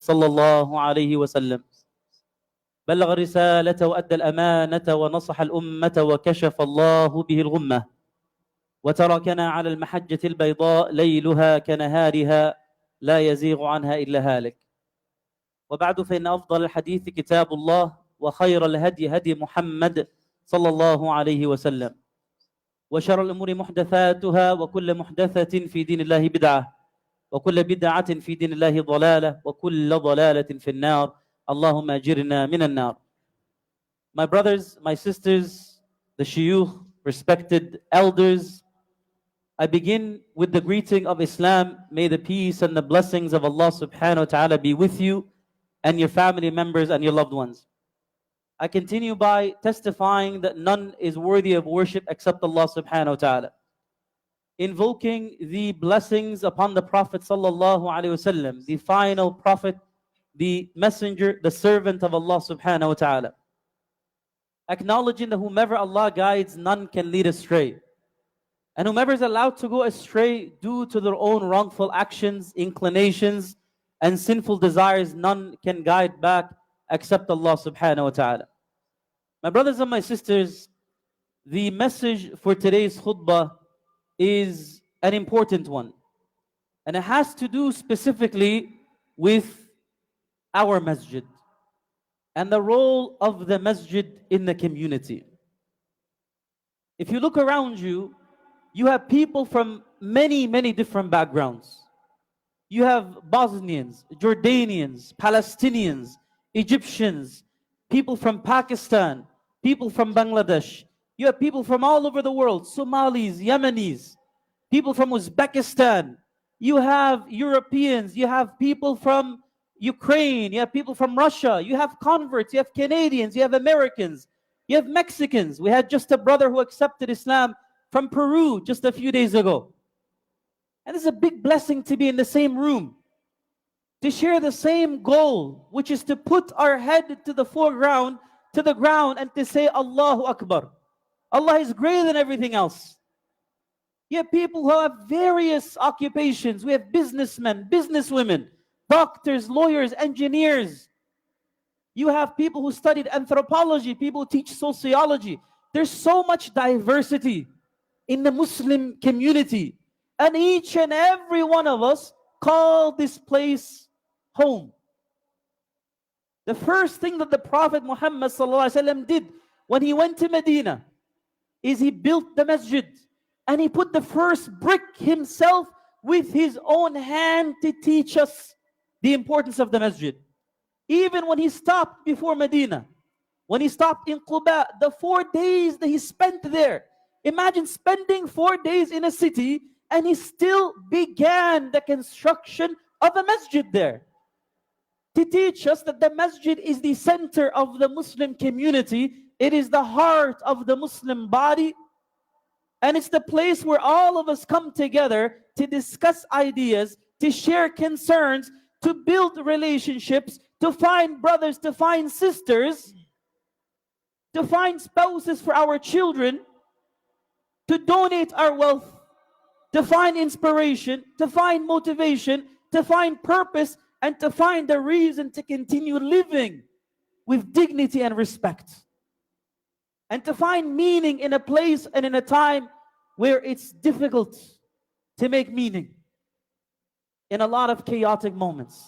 صلى الله عليه وسلم بلغ الرسالة وأدى الأمانة ونصح الأمة وكشف الله به الغمة وتركنا على المحجة البيضاء ليلها كنهارها لا يزيغ عنها إلا هالك. وبعد فإن أفضل الحديث كتاب الله وخير الهدي هدي محمد صلى الله عليه وسلم وشر الأمور محدثاتها وكل محدثة في دين الله بدعة وكل بدعة في دين الله ضلالة وكل ضلالة في النار اللهم أجرنا من النار. My brothers, my sisters, the shuyukh, respected elders, I begin with the greeting of Islam. May the peace and the blessings of Allah subhanahu wa ta'ala be with you and your family members and your loved ones. I continue by testifying that none is worthy of worship except Allah subhanahu wa ta'ala. Invoking the blessings upon the Prophet sallallahu alaihi wasallam, the final Prophet, the messenger, the servant of Allah subhanahu wa ta'ala. Acknowledging that whomever Allah guides, none can lead astray. And whomever is allowed to go astray due to their own wrongful actions, inclinations, and sinful desires, none can guide back except Allah subhanahu wa ta'ala. My brothers and my sisters, the message for today's khutbah is an important one. And it has to do specifically with our masjid and the role of the masjid in the community. If you look around you, you have people from many different backgrounds. You have Bosnians, Jordanians, Palestinians, Egyptians, people from Pakistan, people from Bangladesh. You have people from all over the world, Somalis, Yemenis, people from Uzbekistan. You have Europeans, you have people from Ukraine, you have people from Russia, you have converts, you have Canadians, you have Americans, you have Mexicans. We had just a brother who accepted Islam from Peru just a few days ago. And it's a big blessing to be in the same room, to share the same goal, which is to put our head to the foreground, to the ground, and to say Allahu Akbar. Allah is greater than everything else. You have people who have various occupations. We have businessmen, businesswomen, doctors, lawyers, engineers. You have people who studied anthropology, people who teach sociology. There's so much diversity in the Muslim community. And each and every one of us call this place home. The first thing that the Prophet Muhammad ﷺ did when he went to Medina is he built the masjid. And he put the first brick himself with his own hand to teach us the importance of the masjid. Even when he stopped before Medina, when he stopped in Quba, the 4 days that he spent there, imagine spending 4 days in a city and he still began the construction of a masjid there. To teach us that the masjid is the center of the Muslim community. It is the heart of the Muslim body. And it's the place where all of us come together to discuss ideas, to share concerns, to build relationships, to find brothers, to find sisters, to find spouses for our children, to donate our wealth, to find inspiration, to find motivation, to find purpose, and to find a reason to continue living with dignity and respect. And to find meaning in a place and in a time where it's difficult to make meaning, in a lot of chaotic moments.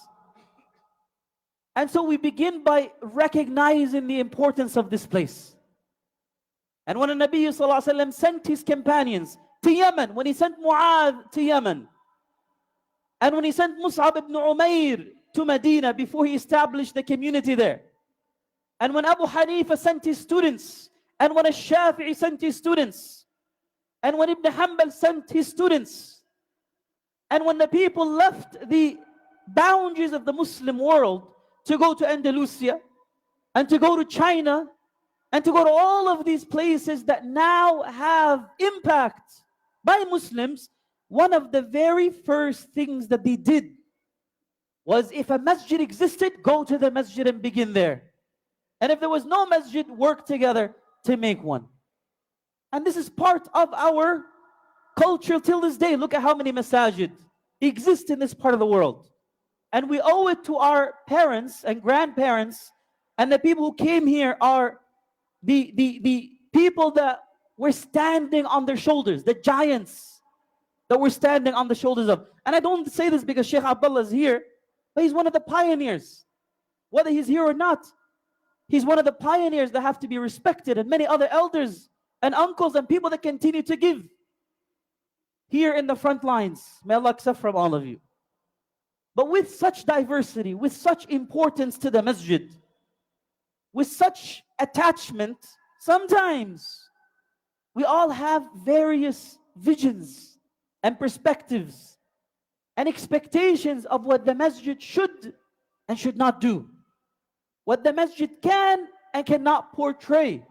And so we begin by recognizing the importance of this place. And when the Nabi sallallahu alaihi wasallam sent his companions to Yemen, when he sent Mu'adh to Yemen, and when he sent Mus'ab ibn Umair to Medina before he established the community there, and when Abu Hanifa sent his students, and when Ash-Shafi'i sent his students, and when Ibn Hanbal sent his students, and when the people left the boundaries of the Muslim world to go to Andalusia, and to go to China, and to go to all of these places that now have impact by Muslims, one of the very first things that they did was, if a masjid existed, go to the masjid and begin there. And if there was no masjid, work together to make one. And this is part of our culture till this day. Look at how many masajid exist in this part of the world. And we owe it to our parents and grandparents, and the people who came here are the people that were standing on their shoulders, the giants that were standing on the shoulders of. And I don't say this because Sheikh Abdullah is here, but he's one of the pioneers. Whether he's here or not, he's one of the pioneers that have to be respected, and many other elders and uncles and people that continue to give here in the front lines. May Allah accept from all of you. But with such diversity, with such importance to the masjid, with such attachment, sometimes we all have various visions and perspectives and expectations of what the masjid should and should not do, what the masjid can and cannot portray,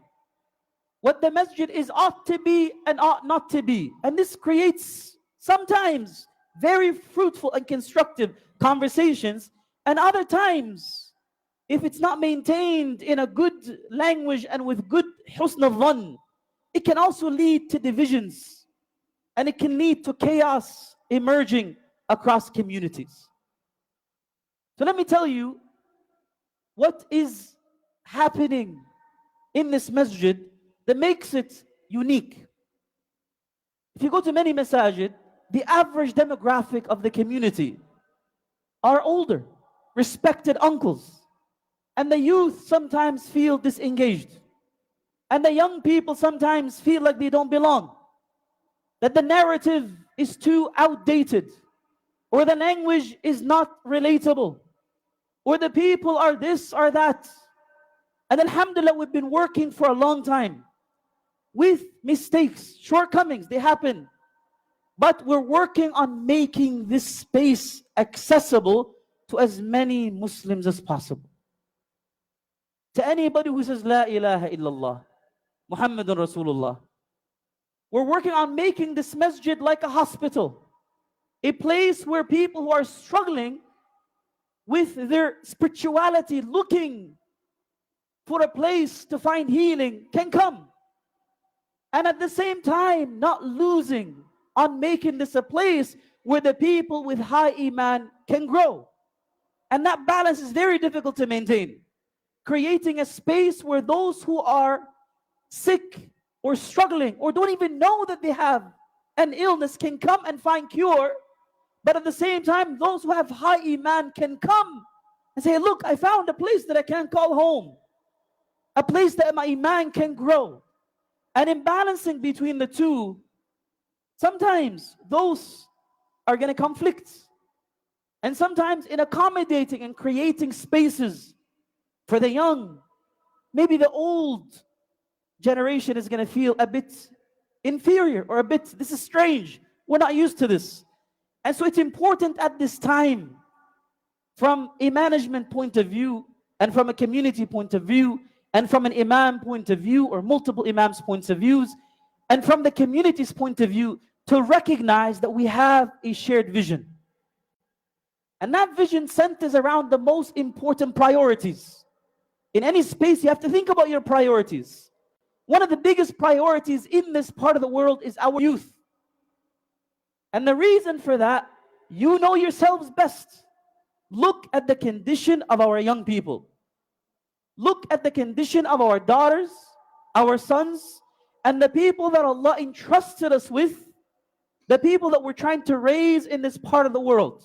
what the masjid is ought to be and ought not to be. And this creates sometimes very fruitful and constructive conversations, and other times, if it's not maintained in a good language and with good husn al-dhan, it can also lead to divisions, and it can lead to chaos emerging across communities. So let me tell you what is happening in this masjid that makes it unique. If you go to many masajid, the average demographic of the community are older, respected uncles. And the youth sometimes feel disengaged. And the young people sometimes feel like they don't belong. That the narrative is too outdated. Or the language is not relatable. Or the people are this or that. And alhamdulillah, we've been working for a long time. With mistakes, shortcomings, they happen. But we're working on making this space accessible to as many Muslims as possible. To anybody who says, La ilaha illallah, Muhammadun Rasulullah. We're working on making this masjid like a hospital. A place where people who are struggling with their spirituality, looking for a place to find healing, can come. And at the same time, not losing on making this a place where the people with high iman can grow. And that balance is very difficult to maintain. Creating a space where those who are sick or struggling or don't even know that they have an illness can come and find cure. But at the same time, those who have high iman can come and say, look, I found a place that I can call home. A place that my iman can grow. And in balancing between the two, sometimes those are going to conflict. And sometimes in accommodating and creating spaces for the young, maybe the old generation is going to feel a bit inferior or a bit, this is strange. We're not used to this. And so it's important at this time, from a management point of view, and from a community point of view, and from an imam point of view, or multiple imams' points of views, and from the community's point of view, to recognize that we have a shared vision. And that vision centers around the most important priorities. In any space, you have to think about your priorities. One of the biggest priorities in this part of the world is our youth. And the reason for that, you know yourselves best. Look at the condition of our young people. Look at the condition of our daughters, our sons, and the people that Allah entrusted us with, the people that we're trying to raise in this part of the world.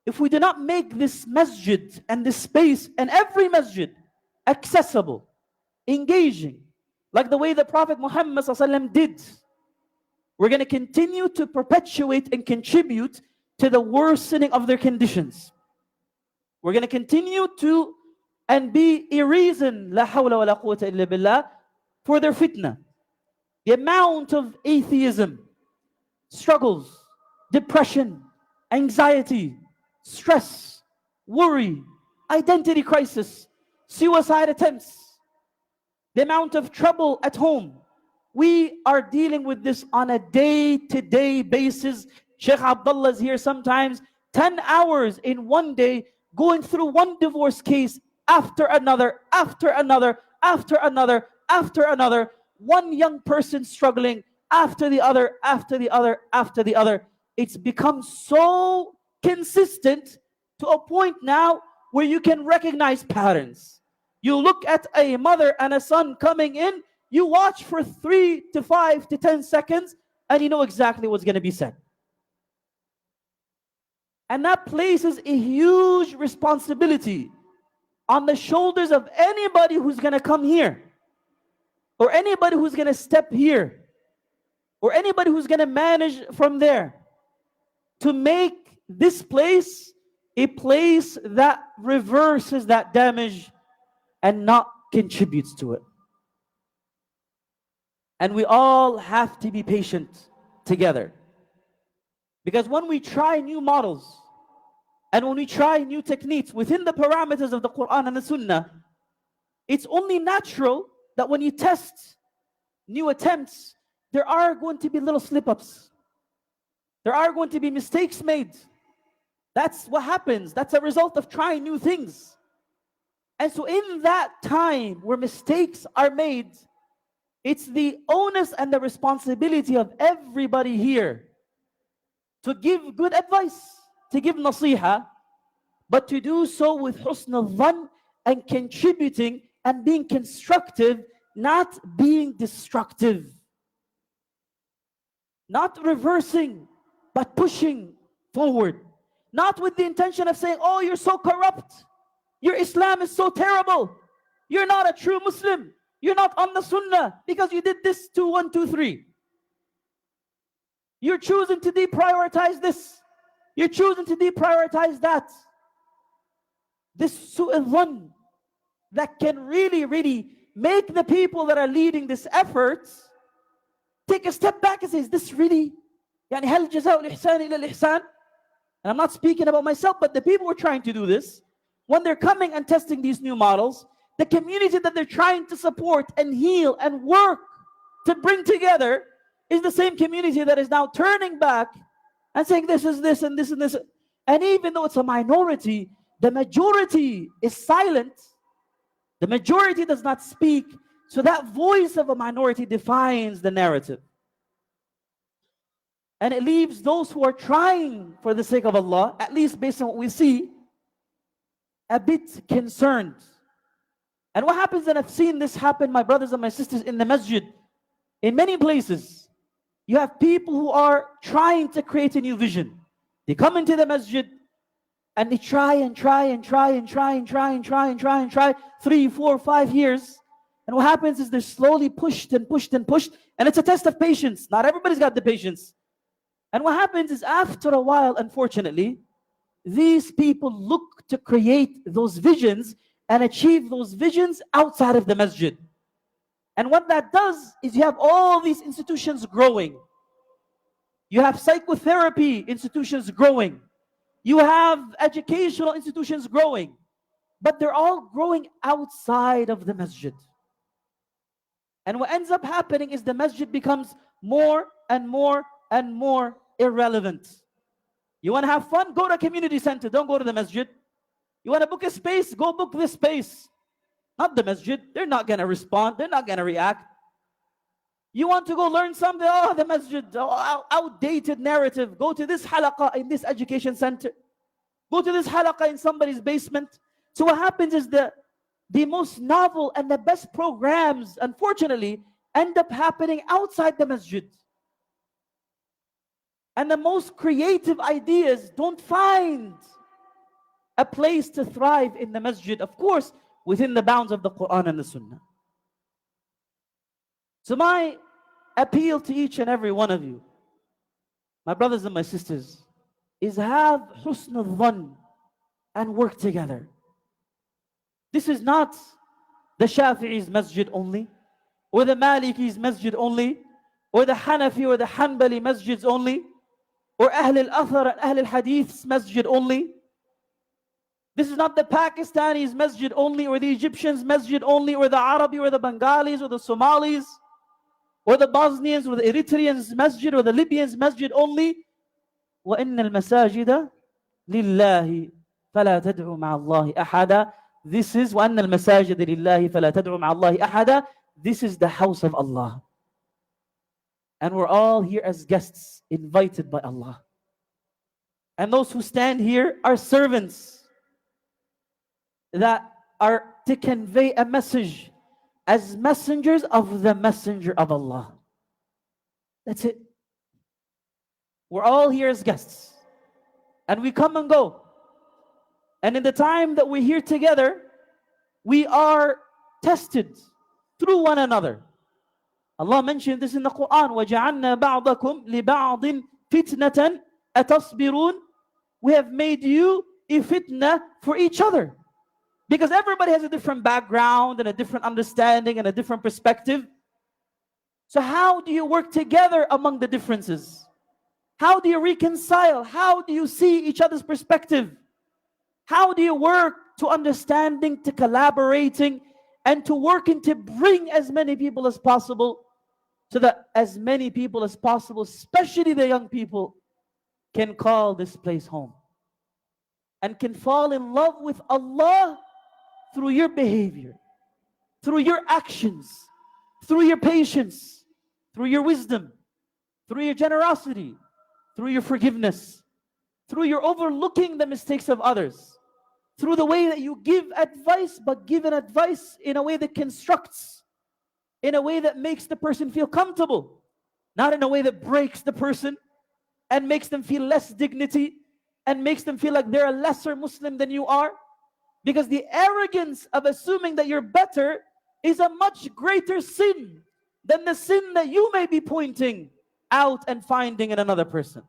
If we do not make this masjid and this space and every masjid accessible, engaging, like the way the Prophet Muhammad ﷺ did, we're going to continue to perpetuate and contribute to the worsening of their conditions. We're going to continue to and be a reason, la hawla wa la quwwata illa billah, for their fitna. The amount of atheism, struggles, depression, anxiety, stress, worry, identity crisis, suicide attempts, the amount of trouble at home. We are dealing with this on a day-to-day basis. Sheikh Abdullah is here sometimes 10 hours in one day, going through one divorce case after another, after another, after another, after another. One young person struggling after the other, after the other, after the other. It's become so consistent to a point now where you can recognize patterns. You look at a mother and a son coming in, you watch for 3 to 5 to 10 seconds, and you know exactly what's going to be said. And that places a huge responsibility on the shoulders of anybody who's going to come here, or anybody who's going to step here, or anybody who's going to manage from there, to make this place a place that reverses that damage and not contributes to it. And we all have to be patient together. Because when we try new models, and when we try new techniques within the parameters of the Quran and the Sunnah, it's only natural that when you test new attempts, there are going to be little slip-ups. There are going to be mistakes made. That's what happens. That's a result of trying new things. And so in that time where mistakes are made, it's the onus and the responsibility of everybody here to give good advice, to give nasiha, but to do so with husn al-dhan and contributing and being constructive, not being destructive. Not reversing, but pushing forward. Not with the intention of saying, oh, you're so corrupt. Your Islam is so terrible. You're not a true Muslim. You're not on the Sunnah because you did this 2, 1, 2, 3. You're choosing to deprioritize this. You're choosing to deprioritize that. This su'al dhan that can really make the people that are leading this effort take a step back and say, is this really? يعني هل جزاء الإحسان إلى الإحسان? And I'm not speaking about myself, but the people who are trying to do this, when they're coming and testing these new models, the community that they're trying to support and heal and work to bring together is the same community that is now turning back and saying this is this and this and this. And even though it's a minority, the majority is silent. The majority does not speak. So that voice of a minority defines the narrative. And it leaves those who are trying for the sake of Allah, at least based on what we see, a bit concerned. And what happens, and I've seen this happen, my brothers and my sisters, in the masjid, in many places, you have people who are trying to create a new vision. They come into the masjid and they try 3, 4, 5 years. And what happens is they're slowly pushed, and it's a test of patience. Not everybody's got the patience. And what happens is after a while, unfortunately, these people look to create those visions and achieve those visions outside of the masjid. And what that does is you have all these institutions growing. You have psychotherapy institutions growing. You have educational institutions growing. But they're all growing outside of the masjid. And what ends up happening is the masjid becomes more and more and more irrelevant. You want to have fun? Go to a community center. Don't go to the masjid. You want to book a space? Go book this space. Not the masjid. They're not going to respond. They're not going to react. You want to go learn something? Oh, the masjid. Oh, outdated narrative. Go to this halaqah in this education center. Go to this halaqah in somebody's basement. So what happens is the most novel and the best programs, unfortunately, end up happening outside the masjid. And the most creative ideas don't find a place to thrive in the masjid, of course, within the bounds of the Quran and the Sunnah. So my appeal to each and every one of you, my brothers and my sisters, is have husn al-dhan and work together. This is not the Shafi'i's masjid only, or the Maliki's masjid only, or the Hanafi or the Hanbali masjids only, or Ahl al-Athar and Ahl al-Hadith's masjid only. This is not the Pakistanis masjid only, or the Egyptians masjid only, or the Arabi or the Bengalis or the Somalis, or the Bosnians or the Eritreans masjid, or the Libyans masjid only. وَإِنَّ الْمَسَاجِدَ لِلَّهِ فَلَا تَدْعُوا مَعَ اللَّهِ أَحَدًا. This is وَأَنَّ الْمَسَاجِدَ لِلَّهِ فَلَا تَدْعُوا مَعَ اللَّهِ أَحَدًا. This is the house of Allah. And we're all here as guests, invited by Allah. And those who stand here are servants that are to convey a message as messengers of the Messenger of Allah. That's it. We're all here as guests. And we come and go. And in the time that we're here together, we are tested through one another. Allah mentioned this in the Quran. وَجَعَلْنَا بَعْضَكُمْ لِبَعْضٍ فِتْنَةً أَتَصْبِرُونَ. We have made you a fitna for each other. Because everybody has a different background and a different understanding and a different perspective. So how do you work together among the differences? How do you reconcile? How do you see each other's perspective? How do you work to understanding, to collaborating, and to working to bring as many people as possible, so that as many people as possible, especially the young people, can call this place home and can fall in love with Allah through your behavior, through your actions, through your patience, through your wisdom, through your generosity, through your forgiveness, through your overlooking the mistakes of others, through the way that you give advice, but give an advice in a way that constructs, in a way that makes the person feel comfortable, not in a way that breaks the person and makes them feel less dignity and makes them feel like they're a lesser Muslim than you are. Because the arrogance of assuming that you're better is a much greater sin than the sin that you may be pointing out and finding in another person.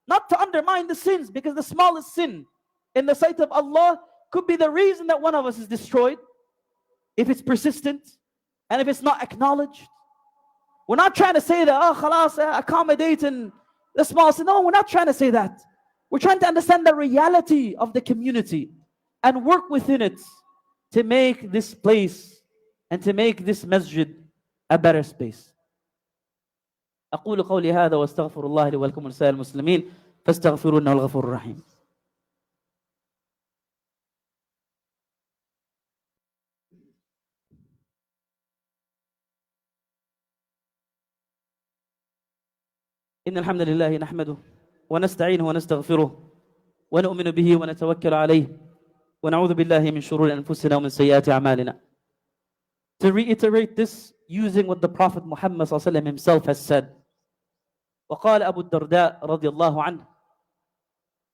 Not to undermine the sins, because the smallest sin in the sight of Allah could be the reason that one of us is destroyed, if it's persistent and if it's not acknowledged. We're not trying to say that, oh, khalas, accommodate in the small sin. No, we're not trying to say that. We're trying to understand the reality of the community and work within it to make this place and to make this masjid a better space. أقول قولي هذا واستغفر الله لي ولكم ولسائر المسلمين فاستغفروه إنه الغفور الرحيم. إن الحمد لله نحمده ونستعينه ونستغفره ونؤمن به ونتوكل عليه ونعوذ بالله من شرور أنفسنا ومن سيئات أعمالنا. To reiterate this using what the Prophet Muhammad ﷺ himself has said. وقال أبو الدرداء رضي الله عنه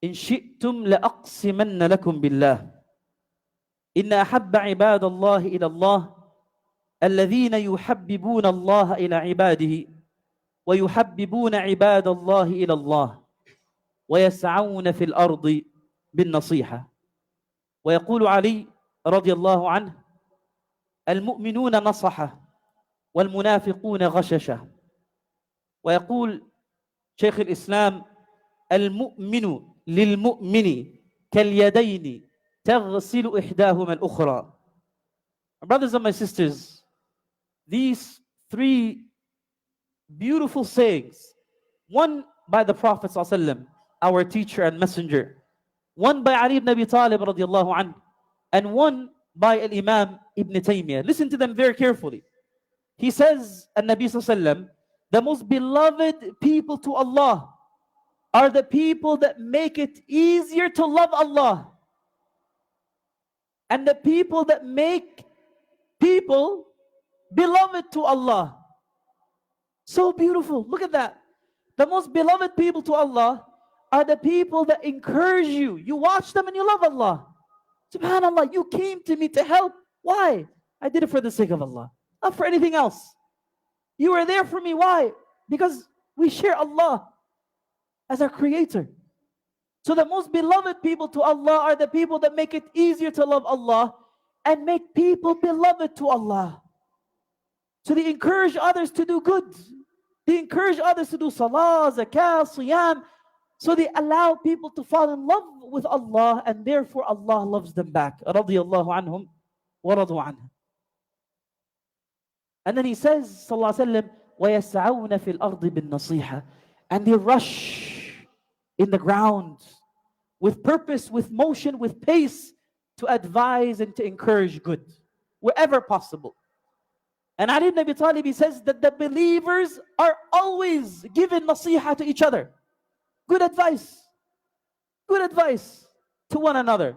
إن شئتم لأقسمن لكم بالله إن أحب عباد الله إلى الله الذين يحببون الله إلى عباده ويحببون عباد الله إلى الله ويسعون في الأرض بالنصيحة. ويقول علي رضي الله عنه المؤمنون نصحة والمنافقون غششة. ويقول شيخ الإسلام المؤمن للمؤمن كاليدين تغسل إحداهما الأخرى. Brothers and my sisters, these three beautiful sayings, one by the Prophet ﷺ, our teacher and messenger, one by Ali ibn Abi Talib radiallahu anhu, and one by Al-Imam Ibn Taymiyyah. Listen to them very carefully. He says, An-Nabi ﷺ, the most beloved people to Allah are the people that make it easier to love Allah, and the people that make people beloved to Allah. So beautiful. Look at that. The most beloved people to Allah are the people that encourage you. You watch them and you love Allah. SubhanAllah, you came to me to help. Why? I did it for the sake of Allah, not for anything else. You were there for me. Why? Because we share Allah as our creator. So the most beloved people to Allah are the people that make it easier to love Allah and make people beloved to Allah. So they encourage others to do good. They encourage others to do salah, zakah, siyam. So they allow people to fall in love with Allah, and therefore Allah loves them back. Radiyallahu anhum wa radu anhu. And then he says, sallallahu alayhi wa sallam, وَيَسْعَوْنَ فِي الْأَرْضِ بِالنَّصِيحَةِ. And they rush in the ground with purpose, with motion, with pace to advise and to encourage good wherever possible. And Ali ibn Abi Talib, he says that the believers are always given nasiha to each other, good advice. Good advice to one another.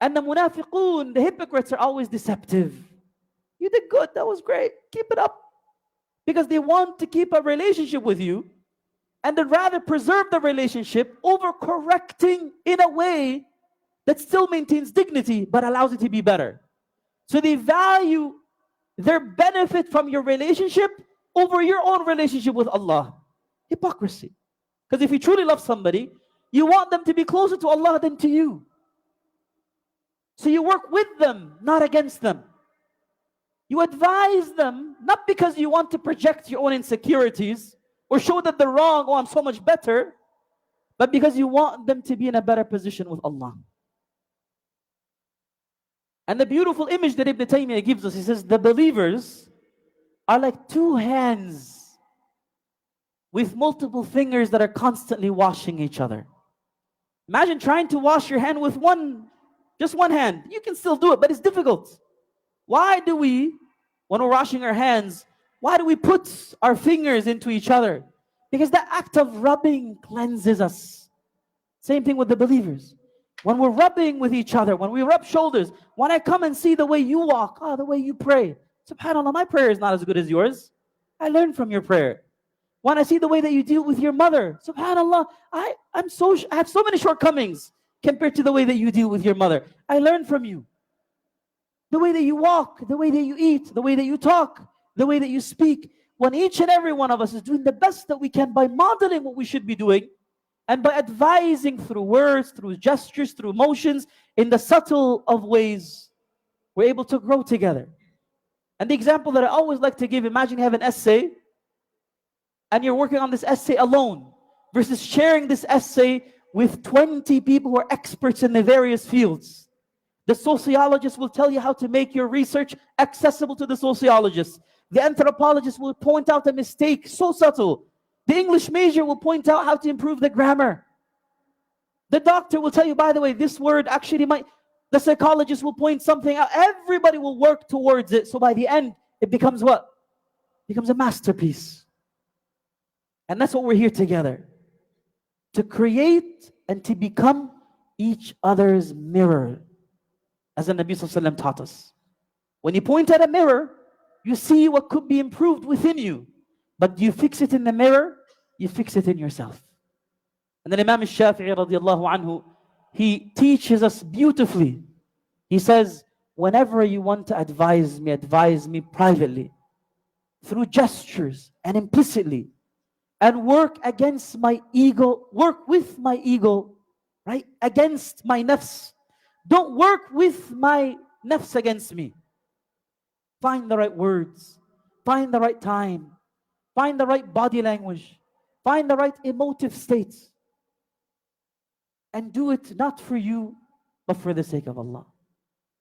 And the munafiqun, the hypocrites, are always deceptive. You did good, that was great, keep it up. Because they want to keep a relationship with you, and they'd rather preserve the relationship over correcting in a way that still maintains dignity but allows it to be better. So they value their benefit from your relationship over your own relationship with Allah. Hypocrisy. Because if you truly love somebody, you want them to be closer to Allah than to you. So you work with them, not against them. You advise them, not because you want to project your own insecurities or show that they're wrong, oh, I'm so much better, but because you want them to be in a better position with Allah. And the beautiful image that Ibn Taymiyyah gives us, he says, the believers are like two hands with multiple fingers that are constantly washing each other. Imagine trying to wash your hand with just one hand. You can still do it, but it's difficult. Why do we, when we're washing our hands, why do we put our fingers into each other? Because the act of rubbing cleanses us. Same thing with the believers. When we're rubbing with each other, when we rub shoulders, when I come and see the way you walk, the way you pray, subhanAllah, my prayer is not as good as yours. I learned from your prayer. When I see the way that you deal with your mother, subhanAllah, I have so many shortcomings compared to the way that you deal with your mother. I learned from you. The way that you walk, the way that you eat, the way that you talk, the way that you speak. When each and every one of us is doing the best that we can by modeling what we should be doing, and by advising through words, through gestures, through motions, in the subtle of ways, we're able to grow together. And the example that I always like to give, imagine you have an essay, and you're working on this essay alone, versus sharing this essay with 20 people who are experts in the various fields. The sociologist will tell you how to make your research accessible to the sociologist. The anthropologist will point out a mistake so subtle. The English major will point out how to improve the grammar. The doctor will tell you, by the way, this word actually might... The psychologist will point something out. Everybody will work towards it. So by the end, it becomes what? It becomes a masterpiece. And that's what we're here together. To create and to become each other's mirror. As the Nabi Sallallahu Alaihi Wasallam taught us. When you point at a mirror, you see what could be improved within you. But you fix it in the mirror, you fix it in yourself. And then Imam al-Shafi'i radiallahu anhu, he teaches us beautifully. He says, whenever you want to advise me privately, through gestures and implicitly, and work against my ego, work with my ego, right? Against my nafs. Don't work with my nafs against me. Find the right words, find the right time, find the right body language, find the right emotive states, and do it not for you, but for the sake of Allah.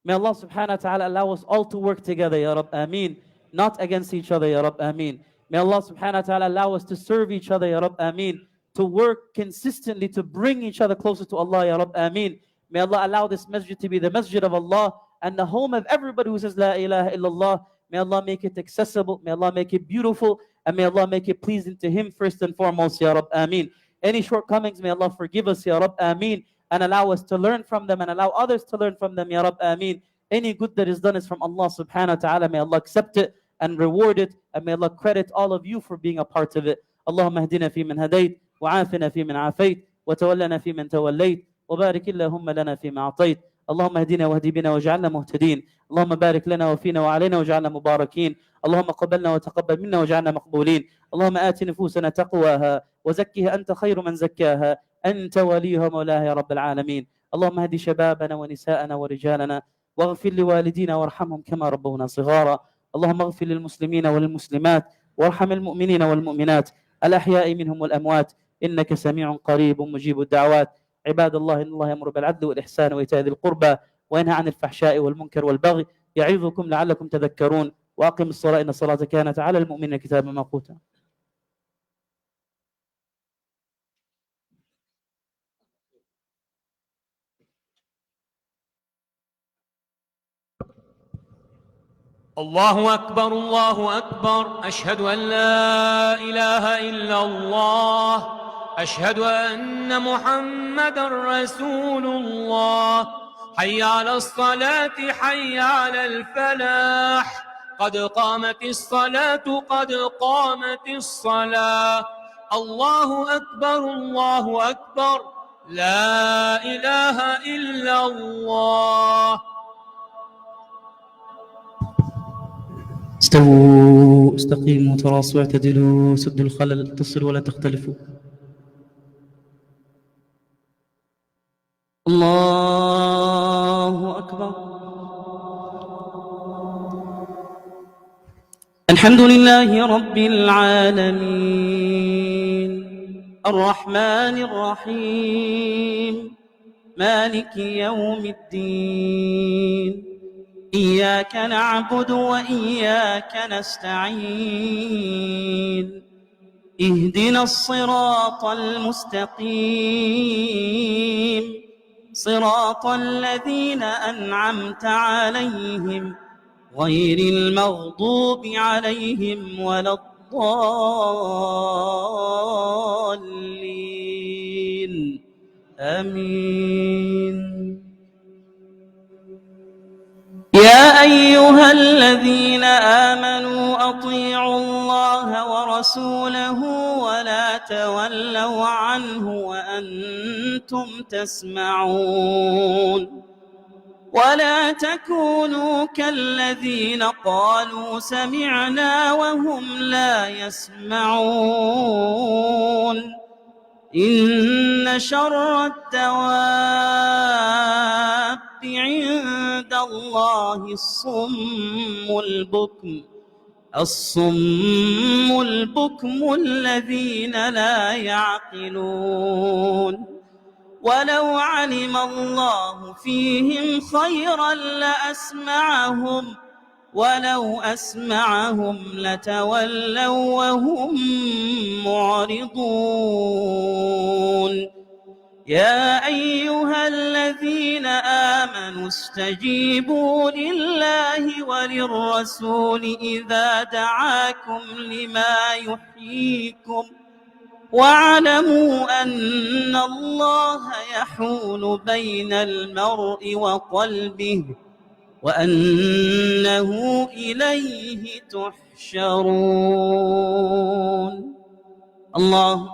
May Allah subhanahu wa ta'ala allow us all to work together, Ya Rab, Ameen. Not against each other, Ya Rab, Ameen. May Allah subhanahu wa ta'ala allow us to serve each other, Ya Rab, Ameen. To work consistently to bring each other closer to Allah, Ya Rab, Ameen. May Allah allow this masjid to be the masjid of Allah and the home of everybody who says La ilaha illallah. May Allah make it accessible, may Allah make it beautiful, and may Allah make it pleasing to Him first and foremost, Ya Rab, Ameen. Any shortcomings, may Allah forgive us, Ya Rab, Ameen, and allow us to learn from them and allow others to learn from them, Ya Rab, Ameen. Any good that is done is from Allah subhanahu wa ta'ala. May Allah accept it and reward it, and may Allah credit all of you for being a part of it. Allahumma hdina fi man hadayt, wa afina fi man afayt, wa tawallana fi man tawallayt, wa barik Allahumma lana fi ma atayt. اللهم اهدنا واهد بنا واجعلنا مهتدين. اللهم بارك لنا وفينا وعلينا واجعلنا مباركين. اللهم قبلنا وتقبل منا واجعلنا مقبولين. اللهم آت نفوسنا تقواها وزكها أنت خير من زكاها أنت وليها مولاها يا رب العالمين. اللهم اهد شبابنا ونساءنا ورجالنا واغفر لوالدينا وارحمهم كما ربونا صغارا. اللهم اغفر للمسلمين والمسلمات وارحم المؤمنين والمؤمنات الأحياء منهم والأموات إنك سميع قريب مجيب الدعوات. عباد الله إن الله يأمر بالعدل والإحسان وإيتاء ذي القربى وينهى عن الفحشاء والمنكر والبغي يعظكم لعلكم تذكرون وأقم الصلاة إن الصلاة كانت على المؤمنين كتابا موقوتا. الله أكبر الله أكبر أشهد أن لا إله إلا الله أشهد أن محمدًا رسول الله. حي على الصلاة حي على الفلاح، قد قامت الصلاة قد قامت الصلاة. الله أكبر الله أكبر، لا إله إلا الله. استووا استقيموا تراصوا اعتدلوا سدوا الخلل اتصلوا ولا تختلفوا. الله أكبر. الحمد لله رب العالمين الرحمن الرحيم مالك يوم الدين إياك نعبد وإياك نستعين اهدنا الصراط المستقيم صراط الذين أنعمت عليهم غير المغضوب عليهم ولا الضالين آمين. يا أيها الذين آمنوا أطيعوا الله ورسوله ولا تولوا عنه وأنتم تسمعون ولا تكونوا كالذين قالوا سمعنا وهم لا يسمعون إن شر الدواب عند الله الصم البكم الذين لا يعقلون ولو علم الله فيهم خيرا لأسمعهم ولو أسمعهم لتولوا وهم معرضون. يا أيها الذين آمنوا استجيبوا لله وللرسول إذا دعاكم لما يحييكم واعلموا أن الله يحول بين المرء وقلبه وأنه إليه تحشرون. الله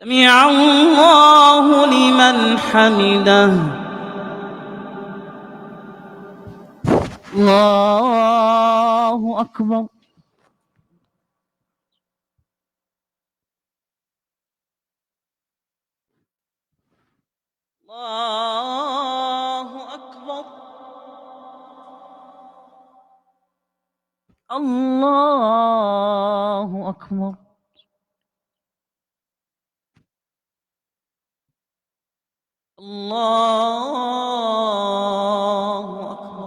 سمع الله لمن حمده. الله أكبر. الله أكبر. الله أكبر. الله أكبر.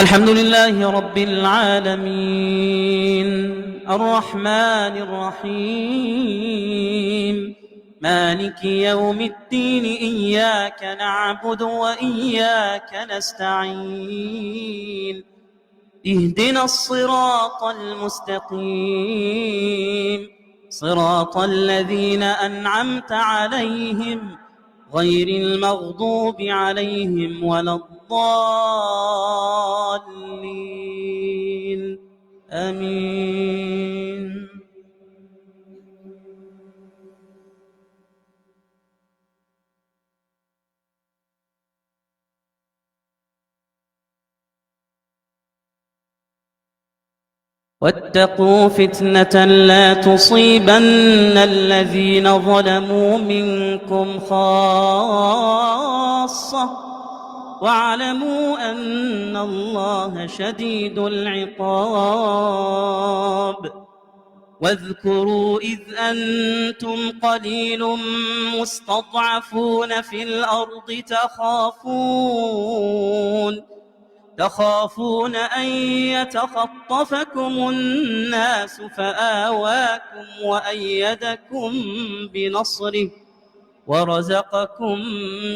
الحمد لله رب العالمين الرحمن الرحيم مالك يوم الدين إياك نعبد وإياك نستعين اهدنا الصراط المستقيم صراط الذين أنعمت عليهم غير المغضوب عليهم ولا الضالين آمين. واتقوا فتنة لا تصيبن الذين ظلموا منكم خاصة واعلموا أن الله شديد العقاب. واذكروا إذ أنتم قليل مستضعفون في الأرض تخافون أن يتخطفكم الناس فآواكم وأيدكم بنصره ورزقكم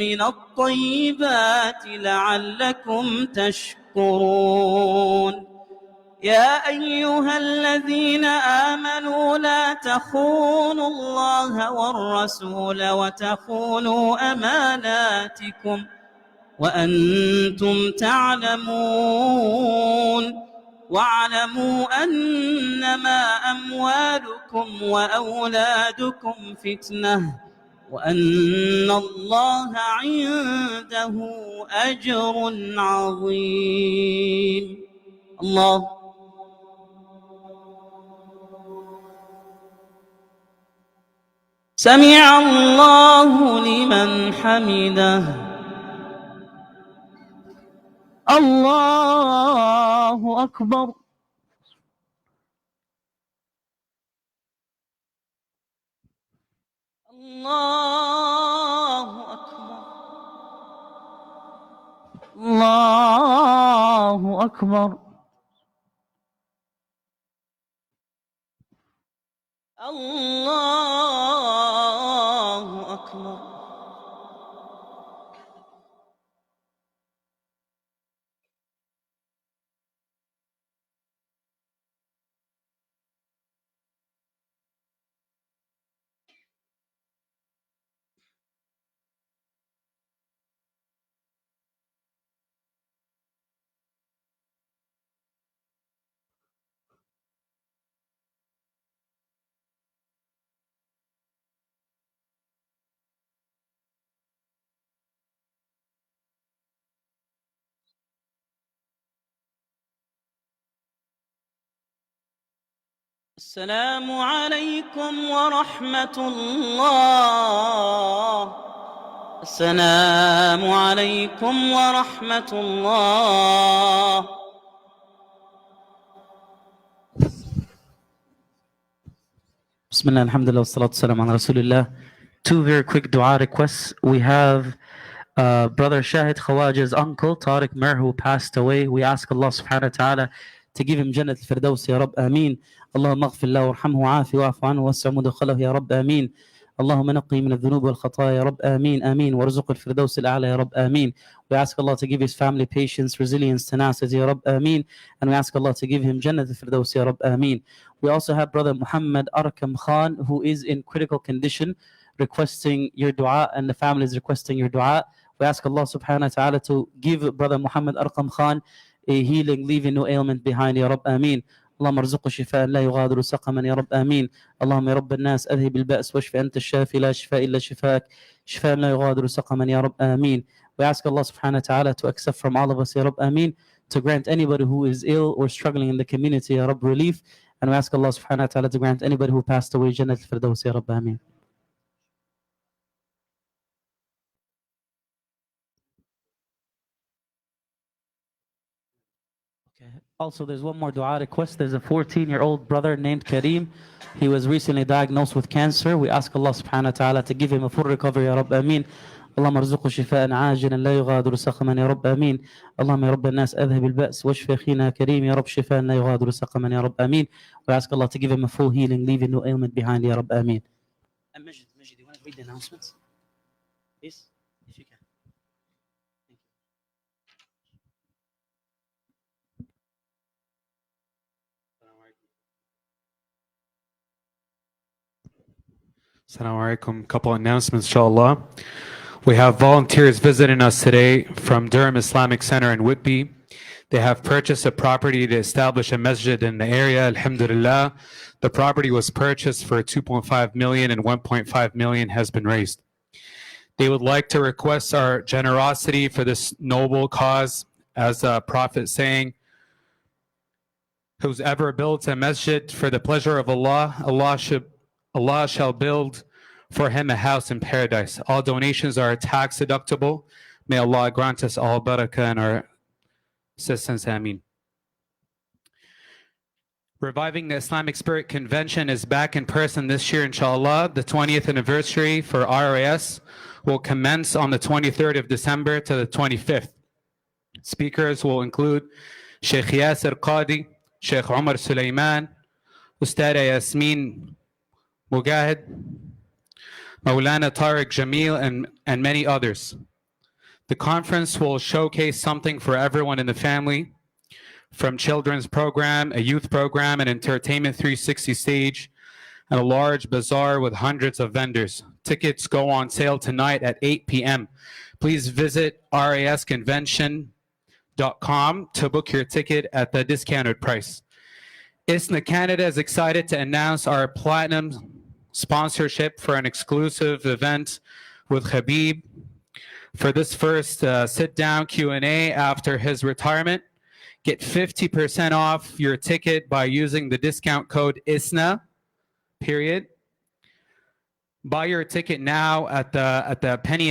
من الطيبات لعلكم تشكرون. يا أيها الذين آمنوا لا تخونوا الله والرسول وتخونوا أماناتكم وأنتم تعلمون. واعلموا أنما أموالكم وأولادكم فتنة وأن الله عنده أجر عظيم. الله سمع الله لمن حمده. الله أكبر. الله أكبر. الله أكبر. الله أكبر. السلام عليكم ورحمة الله. السلام عليكم ورحمة الله. بسم الله الحمد لله والصلاة والسلام على رسول الله. Two very quick dua requests. We have Brother Shahid Khawaja's uncle, Tariq Mer, who passed away. We ask Allah subhanahu wa ta'ala to give him Jannat al-Firdaus, Ya Rabb, Ameen. اللهم اغفر له وارحمه وعافه واعف عنه واسع مدخله يا رب آمين. اللهم نقي من الذنوب والخطايا يا رب آمين آمين. وارزق الفردوس الأعلى يا رب آمين. We ask Allah to give his family patience, resilience, tenacity يا رب آمين. And we ask Allah to give him Jannat al-Firdaus يا رب آمين. We also have Brother Muhammad Arkam Khan, who is in critical condition, requesting your dua, and the family is requesting your dua. We ask Allah subhanahu wa ta'ala to give Brother Muhammad Arkam Khan a healing, leaving no ailment behind يا رب آمين. اللهم ارزقه شفاء لا يغادر سقما يا رب آمين. اللهم يا رب الناس أذهب البأس واشف أنت الشافي لا شفاء إلا شفاك شفاء لا يغادر سقما يا رب آمين. We ask Allah subhanahu wa ta'ala to accept from all of us يا رب آمين, to grant anybody who is ill or struggling in the community يا رب relief, and we ask Allah subhanahu wa ta'ala to grant anybody who passed away Jannat al-Firdaus يا رب آمين. Also, there's one more dua request. There's a 14-year-old brother named Kareem. He was recently diagnosed with cancer. We ask Allah subhanahu wa ta'ala to give him a full recovery يا رب آمين. اللهم ارزقه شفاء عاجلا لا يغادر سقما يا رب آمين. اللهم يا رب الناس أذهب البأس واشف أخينا كريم يا رب شفاء لا يغادر سقما يا رب آمين. We ask Allah to give him a full healing, leaving no ailment behind يا رب آمين. And Masjid, you want to read the announcements? Please, if you can. Assalamu alaikum. Couple announcements, inshallah. We have volunteers visiting us today from Durham Islamic Center in Whitby. They have purchased a property to establish a masjid in the area, alhamdulillah. The property was purchased for 2.5 million and 1.5 million has been raised. They would like to request our generosity for this noble cause, as the Prophet saying, whoever builds a masjid for the pleasure of Allah, Allah shall build for him a house in paradise. All donations are tax deductible. May Allah grant us all barakah and our assistance. Ameen. Reviving the Islamic Spirit Convention is back in person this year, inshallah. The 20th anniversary for RIS will commence on the 23rd of December to the 25th. Speakers will include Sheikh Yasir Qadi, Sheikh Umar Sulaiman, Ustada Yasmin Mujahid, Maulana Tariq Jamil, and many others. The conference will showcase something for everyone in the family, from children's program, a youth program, an entertainment 360 stage, and a large bazaar with hundreds of vendors. Tickets go on sale tonight at 8 p.m. Please visit rasconvention.com to book your ticket at the discounted price. ISNA Canada is excited to announce our platinum sponsorship for an exclusive event with Habib. For this first sit-down Q&A after his retirement, get 50% off your ticket by using the discount code ISNA, period. Buy your ticket now at the penny